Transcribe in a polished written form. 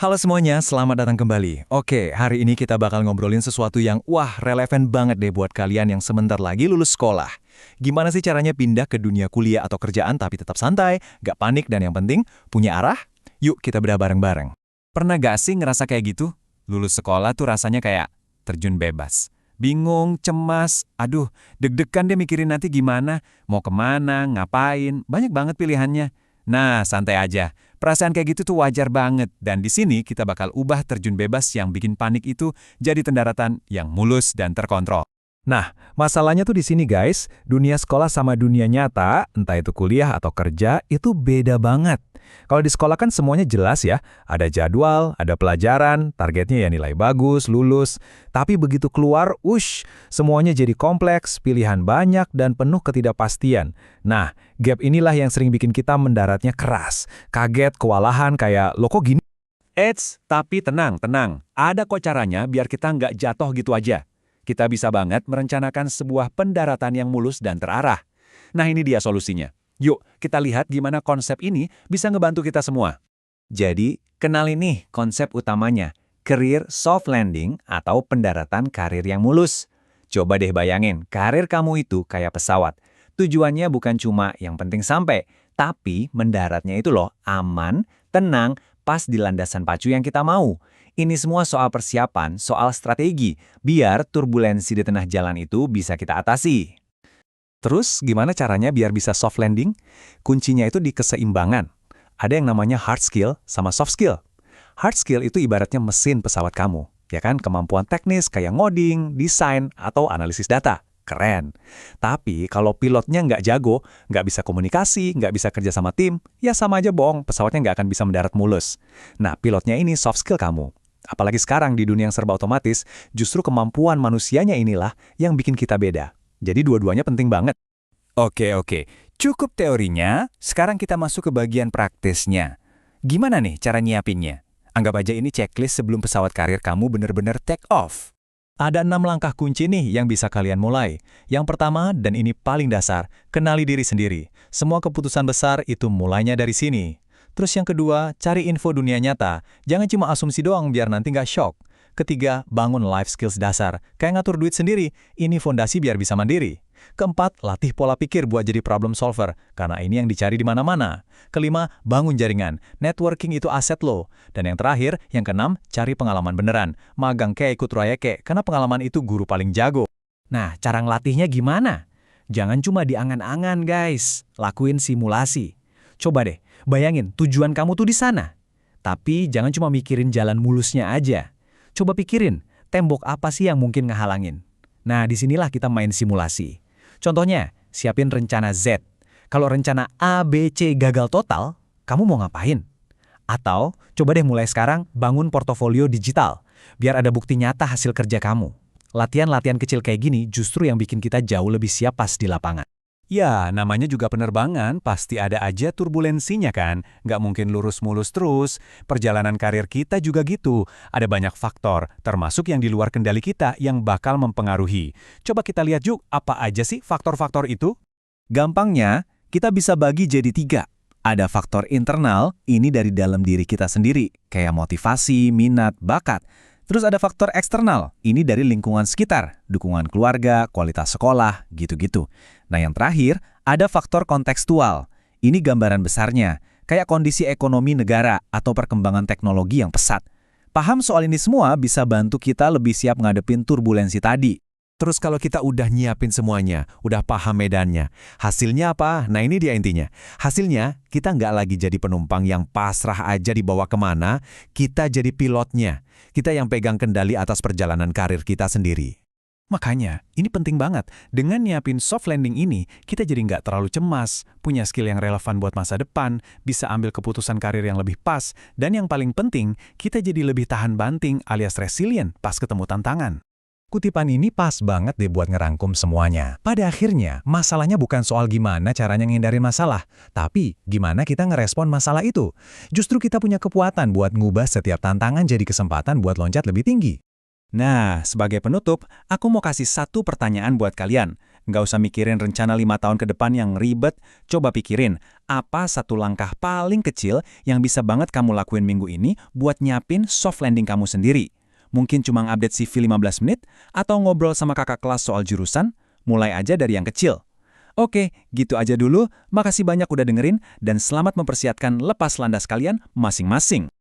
Halo semuanya, selamat datang kembali. Oke, hari ini kita bakal ngobrolin sesuatu yang relevan banget deh buat kalian yang sebentar lagi lulus sekolah. Gimana sih caranya pindah ke dunia kuliah atau kerjaan tapi tetap santai, gak panik dan yang penting punya arah? Yuk kita bedah bareng-bareng. Pernah gak sih ngerasa kayak gitu? Lulus sekolah tuh rasanya kayak terjun bebas. Bingung, cemas, aduh, deg-degan deh mikirin nanti gimana, mau kemana, ngapain, banyak banget pilihannya. Nah, santai aja. Perasaan kayak gitu tuh wajar banget. Dan di sini kita bakal ubah terjun bebas yang bikin panik itu jadi tendaratan yang mulus dan terkontrol. Nah, masalahnya tuh di sini guys, dunia sekolah sama dunia nyata, entah itu kuliah atau kerja, itu beda banget. Kalau di sekolah kan semuanya jelas ya, ada jadwal, ada pelajaran, targetnya ya nilai bagus, lulus. Tapi begitu keluar, semuanya jadi kompleks, pilihan banyak, dan penuh ketidakpastian. Nah, gap inilah yang sering bikin kita mendaratnya keras, kaget, kewalahan, kayak, "Loh kok gini?" Tapi tenang, tenang. Ada kok caranya biar kita nggak jatuh gitu aja. Kita bisa banget merencanakan sebuah pendaratan yang mulus dan terarah. Nah ini dia solusinya. Yuk, kita lihat gimana konsep ini bisa ngebantu kita semua. Jadi, kenali nih konsep utamanya, career soft landing atau pendaratan karir yang mulus. Coba deh bayangin, karir kamu itu kayak pesawat. Tujuannya bukan cuma yang penting sampai, tapi mendaratnya itu loh aman, tenang, pas di landasan pacu yang kita mau. Ini semua soal persiapan, soal strategi, biar turbulensi di tengah jalan itu bisa kita atasi. Terus, gimana caranya biar bisa soft landing? Kuncinya itu di keseimbangan. Ada yang namanya hard skill sama soft skill. Hard skill itu ibaratnya mesin pesawat kamu, ya kan? Kemampuan teknis kayak ngoding, desain, atau analisis data. Keren. Tapi kalau pilotnya nggak jago, nggak bisa komunikasi, nggak bisa kerja sama tim, ya sama aja bohong, pesawatnya nggak akan bisa mendarat mulus. Nah, pilotnya ini soft skill kamu. Apalagi sekarang di dunia yang serba otomatis, justru kemampuan manusianya inilah yang bikin kita beda. Jadi dua-duanya penting banget. Oke. Cukup teorinya, sekarang kita masuk ke bagian praktisnya. Gimana nih cara nyiapinnya? Anggap aja ini checklist sebelum pesawat karir kamu benar-benar take off. Ada 6 langkah kunci nih yang bisa kalian mulai. Yang pertama, dan ini paling dasar, kenali diri sendiri. Semua keputusan besar itu mulainya dari sini. Terus yang kedua, cari info dunia nyata. Jangan cuma asumsi doang biar nanti nggak shock. Ketiga, bangun life skills dasar. Kayak ngatur duit sendiri. Ini fondasi biar bisa mandiri. Keempat, latih pola pikir buat jadi problem solver. Karena ini yang dicari di mana-mana. Kelima, bangun jaringan. Networking itu aset lo. Dan yang terakhir, yang keenam, cari pengalaman beneran. Magang kayak ikut proyek karena pengalaman itu guru paling jago. Nah, cara ngelatihnya gimana? Jangan cuma di angan-angan guys. Lakuin simulasi. Coba deh, bayangin tujuan kamu tuh di sana. Tapi jangan cuma mikirin jalan mulusnya aja. Coba pikirin, tembok apa sih yang mungkin ngehalangin? Nah, disinilah kita main simulasi. Contohnya, siapin rencana Z. Kalau rencana A, B, C gagal total, kamu mau ngapain? Atau, coba deh mulai sekarang bangun portofolio digital, biar ada bukti nyata hasil kerja kamu. Latihan-latihan kecil kayak gini justru yang bikin kita jauh lebih siap pas di lapangan. Ya, namanya juga penerbangan, pasti ada aja turbulensinya kan? Nggak mungkin lurus mulus terus. Perjalanan karir kita juga gitu. Ada banyak faktor, termasuk yang di luar kendali kita yang bakal mempengaruhi. Coba kita lihat yuk, apa aja sih faktor-faktor itu? Gampangnya, kita bisa bagi jadi 3. Ada faktor internal, ini dari dalam diri kita sendiri, kayak motivasi, minat, bakat. Terus ada faktor eksternal, ini dari lingkungan sekitar, dukungan keluarga, kualitas sekolah, gitu-gitu. Nah yang terakhir, ada faktor kontekstual. Ini gambaran besarnya, kayak kondisi ekonomi negara atau perkembangan teknologi yang pesat. Paham soal ini semua bisa bantu kita lebih siap ngadepin turbulensi tadi. Terus kalau kita udah nyiapin semuanya, udah paham medannya, hasilnya apa? Nah ini dia intinya. Hasilnya, kita nggak lagi jadi penumpang yang pasrah aja dibawa kemana, kita jadi pilotnya. Kita yang pegang kendali atas perjalanan karir kita sendiri. Makanya, ini penting banget. Dengan nyiapin soft landing ini, kita jadi nggak terlalu cemas, punya skill yang relevan buat masa depan, bisa ambil keputusan karir yang lebih pas, dan yang paling penting, kita jadi lebih tahan banting alias resilient pas ketemu tantangan. Kutipan ini pas banget deh buat ngerangkum semuanya. Pada akhirnya, masalahnya bukan soal gimana caranya ngindarin masalah, tapi gimana kita ngerespon masalah itu. Justru kita punya kekuatan buat ngubah setiap tantangan jadi kesempatan buat loncat lebih tinggi. Nah, sebagai penutup, aku mau kasih satu pertanyaan buat kalian. Nggak usah mikirin rencana 5 tahun ke depan yang ribet, coba pikirin, apa satu langkah paling kecil yang bisa banget kamu lakuin minggu ini buat nyiapin soft landing kamu sendiri. Mungkin cuma update CV 15 menit, atau ngobrol sama kakak kelas soal jurusan, mulai aja dari yang kecil. Oke, gitu aja dulu. Makasih banyak udah dengerin, dan selamat mempersiapkan lepas landas kalian masing-masing.